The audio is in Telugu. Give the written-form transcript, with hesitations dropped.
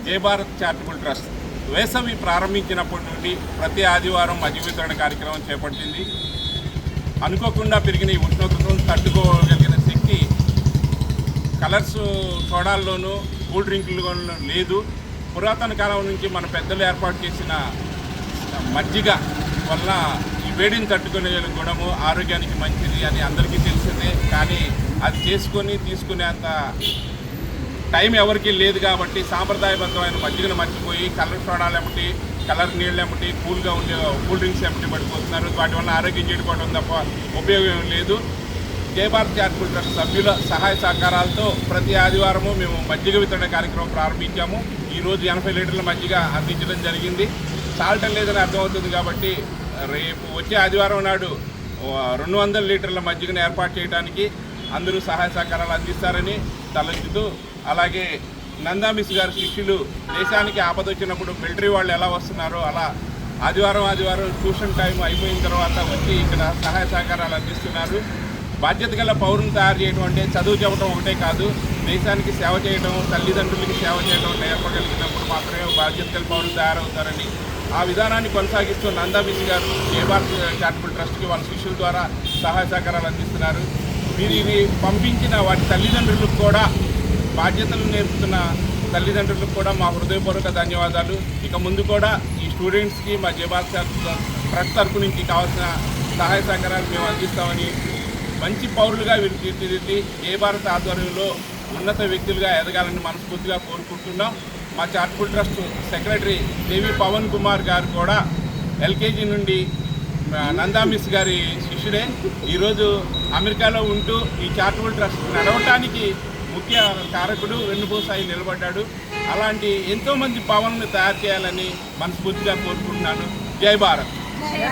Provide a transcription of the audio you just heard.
జై భారత్ చారిటబుల్ ట్రస్ట్ వేసవి ప్రారంభించినప్పటి నుండి ప్రతి ఆదివారం మజ్జిగ వితరణ కార్యక్రమం చేపట్టింది. అనుకోకుండా పెరిగిన ఈ ఉష్ణోగ్రతను తట్టుకోగలిగిన శక్తి కలర్స్ సోడాల్లోనూ కూల్ డ్రింకుల్లోనూ లేదు. పురాతన కాలం నుంచి మన పెద్దలు ఏర్పాటు చేసిన మజ్జిగ వల్ల ఈ వేడిని తట్టుకునే గుణము ఆరోగ్యానికి మంచిది అని అందరికీ తెలిసిందే. కానీ అది తీసుకునేంత టైం ఎవరికి లేదు కాబట్టి సాంప్రదాయబద్ధమైన మజ్జిగను మర్చిపోయి కలర్ సోడాలు ఏమిటి, కలర్ నీళ్ళు ఏమిటి, కూల్గా ఉండే కూల్ డ్రింక్స్ ఏమిటి పడిపోతున్నారు. వాటి వల్ల ఆరోగ్యం చెడిపోవడం తప్ప ఉపయోగం లేదు. జై భారత్ చారిటబుల్ ట్రస్ట్ సభ్యుల సహాయ సహకారాలతో ప్రతి ఆదివారము మేము మజ్జిగ వితరణ కార్యక్రమం ప్రారంభించాము. ఈరోజు 80 లీటర్ల మజ్జిగ అందించడం జరిగింది. సాల్ట్ లేదని అర్థమవుతుంది కాబట్టి రేపు వచ్చే ఆదివారం నాడు 200 లీటర్ల మజ్జిగను ఏర్పాటు చేయడానికి అందరూ సహాయ సహకారాలు అందిస్తారని తలంచుతూ, అలాగే నందామిస్ గారి శిష్యులు దేశానికి ఆపద వచ్చినప్పుడు మిలిటరీ వాళ్ళు ఎలా వస్తున్నారో అలా ఆదివారం ట్యూషన్ టైం అయిపోయిన తర్వాత వచ్చి ఇక్కడ సహాయ సహకారాలు అందిస్తున్నారు. బాధ్యత గల పౌరుని తయారు చేయడం అంటే చదువు చెప్పడం ఒకటే కాదు, దేశానికి సేవ చేయడం, తల్లిదండ్రులకి సేవ చేయడం నేర్పగలిగినప్పుడు మాత్రమే బాధ్యత గల పౌరులు తయారవుతారని ఆ విధానాన్ని కొనసాగిస్తూ నందామిస్ గారు జై భారత్ చారిటబుల్ ట్రస్ట్కి వాళ్ళ శిష్యుల ద్వారా సహాయ సహకారాలు అందిస్తున్నారు. వీరిని పంపించిన వాటి తల్లిదండ్రులకు కూడా, బాధ్యతలు నేర్పుతున్న తల్లిదండ్రులకు కూడా మా హృదయపూర్వక ధన్యవాదాలు. ఇక ముందు కూడా ఈ స్టూడెంట్స్కి మా జై భారత్ ట్రస్ట్ తరఫు నుంచి కావాల్సిన సహాయ సహకారాలు మేము అందిస్తామని, మంచి పౌరులుగా వీరు తీర్చిదిద్ది జై భారత్ ఆధ్వర్యంలో ఉన్నత వ్యక్తులుగా ఎదగాలని మనస్ఫూర్తిగా కోరుకుంటున్నాం. మా చారిటబుల్ ట్రస్ట్ సెక్రటరీ దేవి పవన్ కుమార్ గారు కూడా ఎల్కేజీ నుండి నందామిస్ గారి శిష్యుడే. ఈరోజు అమెరికాలో ఉంటూ ఈ చారిటబుల్ ట్రస్ట్ నడవటానికి ముఖ్య కారకుడు, వెన్నుపూసాయి నిలబడ్డాడు. అలాంటి ఎంతోమంది పవన్ను తయారు చేయాలని మనస్ఫూర్తిగా కోరుకుంటున్నాను. జై భారత్.